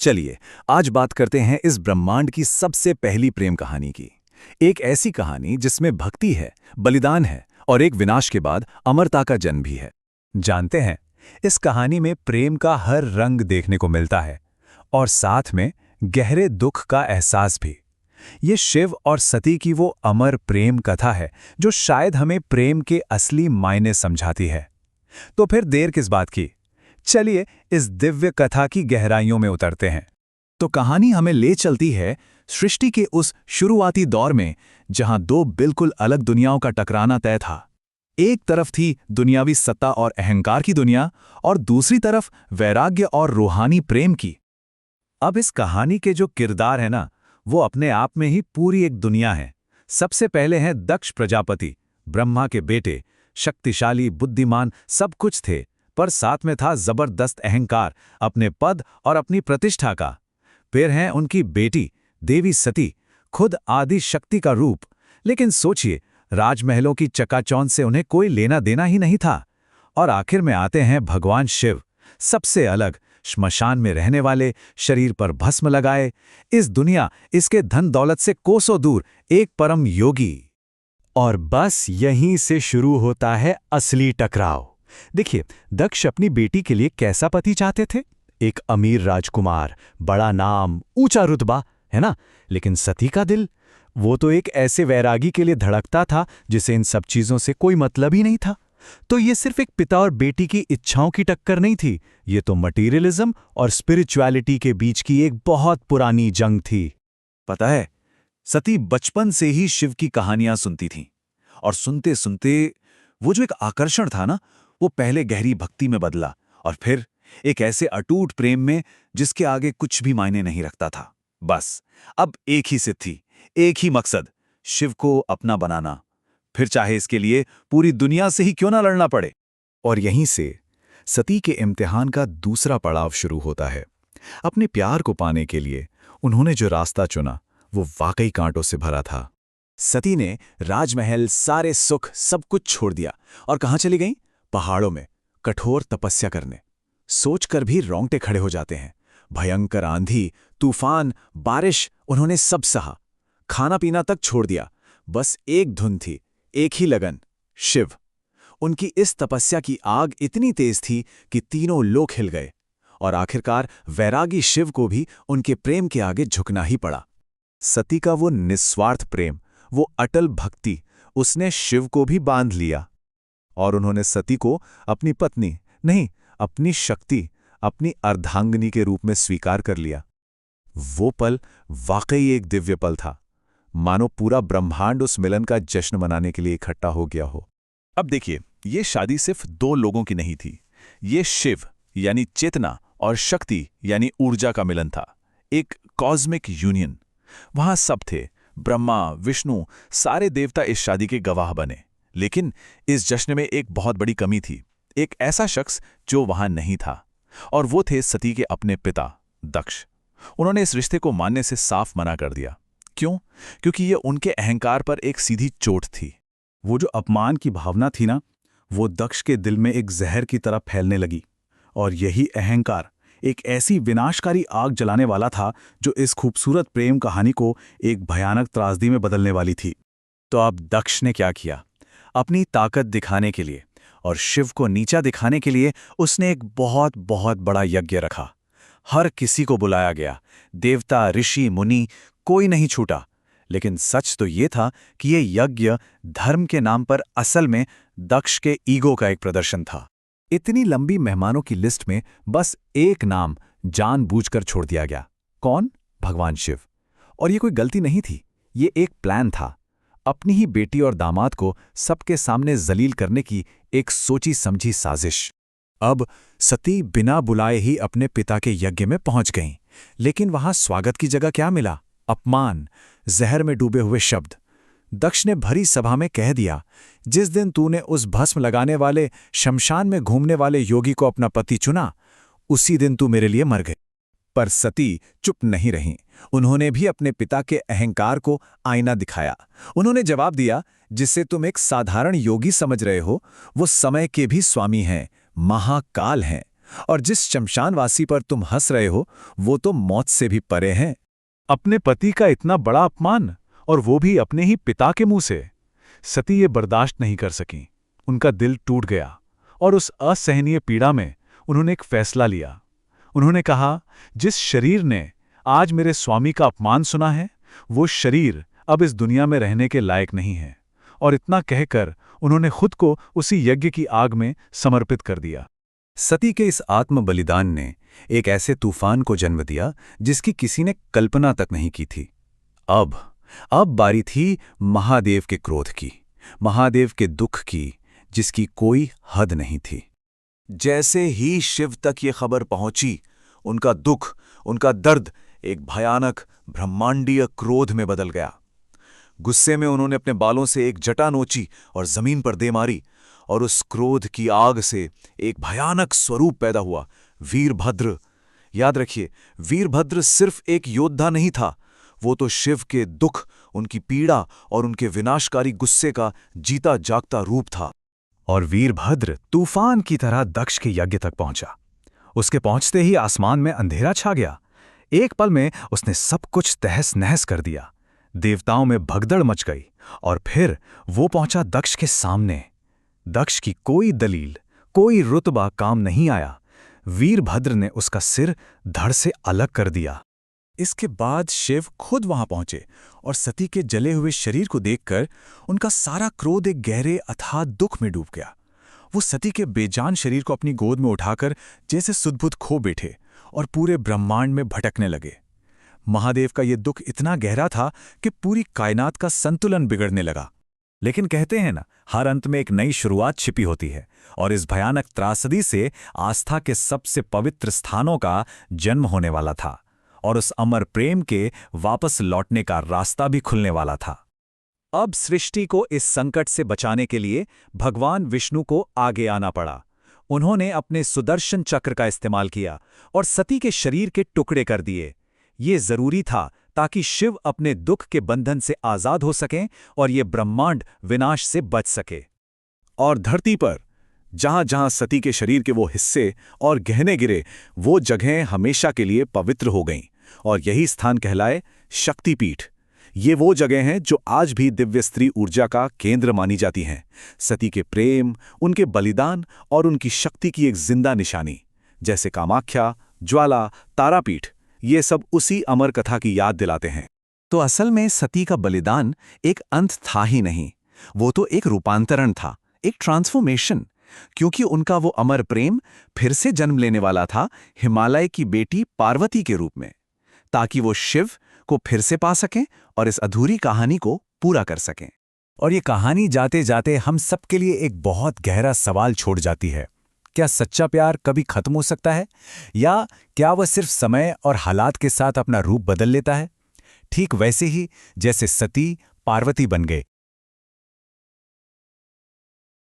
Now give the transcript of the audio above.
चलिए आज बात करते हैं इस ब्रह्मांड की सबसे पहली प्रेम कहानी की। एक ऐसी कहानी जिसमें भक्ति है, बलिदान है और एक विनाश के बाद अमरता का जन्म भी है। जानते हैं, इस कहानी में प्रेम का हर रंग देखने को मिलता है और साथ में गहरे दुख का एहसास भी। ये शिव और सती की वो अमर प्रेम कथा है जो शायद हमें प्रेम के असली मायने समझाती है। तो फिर देर किस बात की, चलिए इस दिव्य कथा की गहराइयों में उतरते हैं। तो कहानी हमें ले चलती है सृष्टि के उस शुरुआती दौर में जहां दो बिल्कुल अलग दुनियाओं का टकराना तय था। एक तरफ थी दुनियावी सत्ता और अहंकार की दुनिया और दूसरी तरफ वैराग्य और रूहानी प्रेम की। अब इस कहानी के जो किरदार है ना, वो अपने आप में ही पूरी एक दुनिया है। सबसे पहले हैं दक्ष प्रजापति, ब्रह्मा के बेटे, शक्तिशाली, बुद्धिमान, सब कुछ थे, पर साथ में था जबरदस्त अहंकार, अपने पद और अपनी प्रतिष्ठा का। फिर हैं उनकी बेटी देवी सती, खुद आदि शक्ति का रूप, लेकिन सोचिए राजमहलों की चकाचौंध से उन्हें कोई लेना देना ही नहीं था। और आखिर में आते हैं भगवान शिव, सबसे अलग, श्मशान में रहने वाले, शरीर पर भस्म लगाए, इस दुनिया, इसके धन दौलत से कोसों दूर, एक परम योगी। और बस यहीं से शुरू होता है असली टकराव। देखिए, दक्ष अपनी बेटी के लिए कैसा पति चाहते थे? एक अमीर राजकुमार, बड़ा नाम, ऊंचा रुतबा, है ना? लेकिन सती का दिल, वो तो एक ऐसे वैरागी के लिए धड़कता था जिसे इन सब चीजों से कोई मतलब ही नहीं था। तो ये सिर्फ एक पिता और बेटी की इच्छाओं की टक्कर नहीं थी, ये तो मटीरियलिज्म और स्पिरिचुअलिटी के बीच की एक बहुत पुरानी जंग थी। पता है, सती बचपन से ही शिव की कहानियां सुनती थीं, और सुनते सुनते वो जो एक आकर्षण था ना, वो पहले गहरी भक्ति में बदला और फिर एक ऐसे अटूट प्रेम में जिसके आगे कुछ भी मायने नहीं रखता था। बस अब एक ही सिद्ध थी, एक ही मकसद, शिव को अपना बनाना, फिर चाहे इसके लिए पूरी दुनिया से ही क्यों ना लड़ना पड़े। और यहीं से सती के इम्तिहान का दूसरा पड़ाव शुरू होता है। अपने प्यार को पाने के लिए उन्होंने जो रास्ता चुना वो वाकई कांटों से भरा था। सती ने राजमहल, सारे सुख, सब कुछ छोड़ दिया और कहाँ चली गईं? पहाड़ों में कठोर तपस्या करने। सोचकर भी रोंगटे खड़े हो जाते हैं। भयंकर आंधी, तूफान, बारिश, उन्होंने सब सहा, खाना पीना तक छोड़ दिया। बस एक धुन थी, एक ही लगन, शिव। उनकी इस तपस्या की आग इतनी तेज थी कि तीनों लोक हिल गए और आखिरकार वैरागी शिव को भी उनके प्रेम के आगे झुकना ही पड़ा। सती का वो निस्वार्थ प्रेम, वो अटल भक्ति, उसने शिव को भी बांध लिया और उन्होंने सती को अपनी पत्नी नहीं, अपनी शक्ति, अपनी अर्धांगिनी के रूप में स्वीकार कर लिया। वो पल वाकई एक दिव्य पल था, मानो पूरा ब्रह्मांड उस मिलन का जश्न मनाने के लिए इकट्ठा हो गया हो। अब देखिए, ये शादी सिर्फ दो लोगों की नहीं थी, ये शिव यानी चेतना और शक्ति यानी ऊर्जा का मिलन था, एक कॉस्मिक यूनियन। वहां सब थे, ब्रह्मा, विष्णु, सारे देवता इस शादी के गवाह बने। लेकिन इस जश्न में एक बहुत बड़ी कमी थी, एक ऐसा शख्स जो वहां नहीं था, और वो थे सती के अपने पिता दक्ष। उन्होंने इस रिश्ते को मानने से साफ मना कर दिया। क्यों? क्योंकि ये उनके अहंकार पर एक सीधी चोट थी। वो जो अपमान की भावना थी ना, वो दक्ष के दिल में एक जहर की तरह फैलने लगी, और यही अहंकार एक ऐसी विनाशकारी आग जलाने वाला था जो इस खूबसूरत प्रेम कहानी को एक भयानक त्रासदी में बदलने वाली थी। तो अब दक्ष ने क्या किया? अपनी ताकत दिखाने के लिए और शिव को नीचा दिखाने के लिए उसने एक बहुत बहुत बड़ा यज्ञ रखा। हर किसी को बुलाया गया, देवता, ऋषि, मुनि, कोई नहीं छूटा। लेकिन सच तो ये था कि ये यज्ञ धर्म के नाम पर असल में दक्ष के ईगो का एक प्रदर्शन था। इतनी लंबी मेहमानों की लिस्ट में बस एक नाम जानबूझकर छोड़ दिया गया। कौन? भगवान शिव। और ये कोई गलती नहीं थी, ये एक प्लान था, अपनी ही बेटी और दामाद को सबके सामने जलील करने की एक सोची समझी साजिश। अब सती बिना बुलाए ही अपने पिता के यज्ञ में पहुंच गईं, लेकिन वहां स्वागत की जगह क्या मिला? अपमान, जहर में डूबे हुए शब्द। दक्ष ने भरी सभा में कह दिया, जिस दिन तूने उस भस्म लगाने वाले, शमशान में घूमने वाले योगी को अपना पति चुना, उसी दिन तू मेरे लिए मर गई। पर सती चुप नहीं रहीं। उन्होंने भी अपने पिता के अहंकार को आईना दिखाया। उन्होंने जवाब दिया, जिसे तुम एक साधारण योगी समझ रहे हो, वो समय के भी स्वामी हैं, महाकाल हैं। और जिस शमशानवासी पर तुम हंस रहे हो वो तो मौत से भी परे हैं। अपने पति का इतना बड़ा अपमान, और वो भी अपने ही पिता के मुंह से। सती ये बर्दाश्त नहीं कर सकीं। उनका दिल टूट गया और उस असहनीय पीड़ा में उन्होंने एक फैसला लिया। उन्होंने कहा, जिस शरीर ने आज मेरे स्वामी का अपमान सुना है, वो शरीर अब इस दुनिया में रहने के लायक नहीं है। और इतना कहकर उन्होंने खुद को उसी यज्ञ की आग में समर्पित कर दिया। सती के इस आत्म बलिदान ने एक ऐसे तूफान को जन्म दिया जिसकी किसी ने कल्पना तक नहीं की थी। अब बारी थी महादेव के क्रोध की, महादेव के दुख की, जिसकी कोई हद नहीं थी। जैसे ही शिव तक ये खबर पहुंची, उनका दुख, उनका दर्द एक भयानक ब्रह्मांडीय क्रोध में बदल गया। गुस्से में उन्होंने अपने बालों से एक जटा नोची और जमीन पर दे मारी, और उस क्रोध की आग से एक भयानक स्वरूप पैदा हुआ, वीरभद्र। याद रखिए, वीरभद्र सिर्फ एक योद्धा नहीं था, वो तो शिव के दुख, उनकी पीड़ा और उनके विनाशकारी गुस्से का जीता जागता रूप था। और वीरभद्र तूफान की तरह दक्ष के यज्ञ तक पहुंचा। उसके पहुंचते ही आसमान में अंधेरा छा गया। एक पल में उसने सब कुछ तहस नहस कर दिया। देवताओं में भगदड़ मच गई, और फिर वो पहुंचा दक्ष के सामने। दक्ष की कोई दलील, कोई रुतबा काम नहीं आया। वीरभद्र ने उसका सिर धड़ से अलग कर दिया। इसके बाद शिव खुद वहां पहुंचे, और सती के जले हुए शरीर को देखकर उनका सारा क्रोध एक गहरे अथाह दुख में डूब गया। वो सती के बेजान शरीर को अपनी गोद में उठाकर जैसे सुध-बुध खो बैठे और पूरे ब्रह्मांड में भटकने लगे। महादेव का ये दुख इतना गहरा था कि पूरी कायनात का संतुलन बिगड़ने लगा। लेकिन कहते हैं ना, हर अंत में एक नई शुरुआत छिपी होती है, और इस भयानक त्रासदी से आस्था के सबसे पवित्र स्थानों का जन्म होने वाला था, और उस अमर प्रेम के वापस लौटने का रास्ता भी खुलने वाला था। अब सृष्टि को इस संकट से बचाने के लिए भगवान विष्णु को आगे आना पड़ा। उन्होंने अपने सुदर्शन चक्र का इस्तेमाल किया और सती के शरीर के टुकड़े कर दिए। ये जरूरी था ताकि शिव अपने दुख के बंधन से आजाद हो सकें और ये ब्रह्मांड विनाश से बच सके। और धरती पर जहां जहां सती के शरीर के वो हिस्से और गहने गिरे, वो जगहें हमेशा के लिए पवित्र हो गईं, और यही स्थान कहलाए शक्तिपीठ। ये वो जगह हैं जो आज भी दिव्य स्त्री ऊर्जा का केंद्र मानी जाती हैं। सती के प्रेम, उनके बलिदान और उनकी शक्ति की एक जिंदा निशानी। जैसे कामाख्या, ज्वाला, तारापीठ, ये सब उसी अमर कथा की याद दिलाते हैं। तो असल में सती का बलिदान एक अंत था ही नहीं, वो तो एक रूपांतरण था, एक ट्रांसफॉर्मेशन। क्योंकि उनका वो अमर प्रेम फिर से जन्म लेने वाला था हिमालय की बेटी पार्वती के रूप में, ताकि वो शिव को फिर से पा सकें और इस अधूरी कहानी को पूरा कर सकें। और ये कहानी जाते जाते हम सबके लिए एक बहुत गहरा सवाल छोड़ जाती है। क्या सच्चा प्यार कभी खत्म हो सकता है, या क्या वह सिर्फ समय और हालात के साथ अपना रूप बदल लेता है? ठीक वैसे ही जैसे सती पार्वती बन गए,